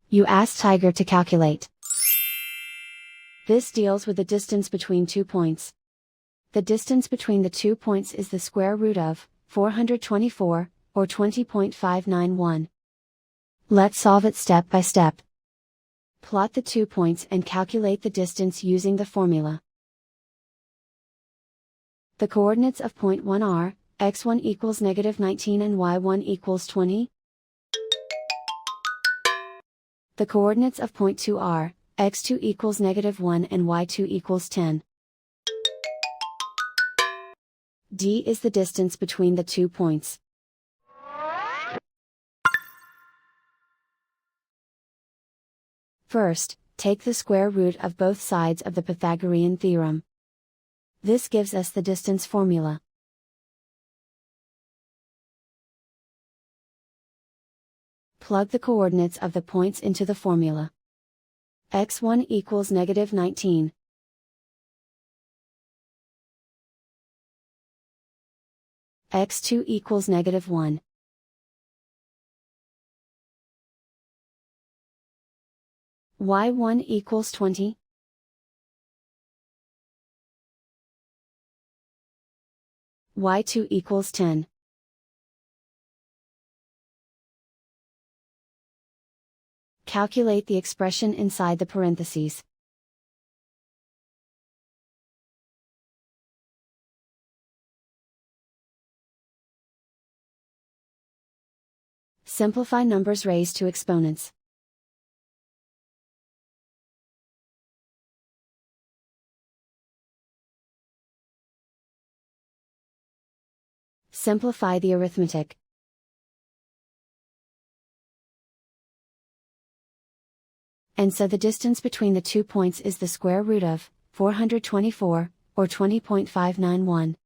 You ask Tiger to calculate. This deals with the distance between 2 points. The distance between the 2 points is the square root of 424, or 20.591. Let's solve it step by step. Plot the 2 points and calculate the distance using the formula. The coordinates of point 1 are, x1 equals -19 and y1 equals 20. The coordinates of point 2 are, x2 equals -1 and y2 equals 10. D is the distance between the 2 points. First, take the square root of both sides of the Pythagorean theorem. This gives us the distance formula. Plug the coordinates of the points into the formula. x1 equals -19. x2 equals -1. y1 equals 20. y2 equals 10. Calculate the expression inside the parentheses. Simplify numbers raised to exponents. Simplify the arithmetic. And so the distance between the 2 points is the square root of 424, or 20.591.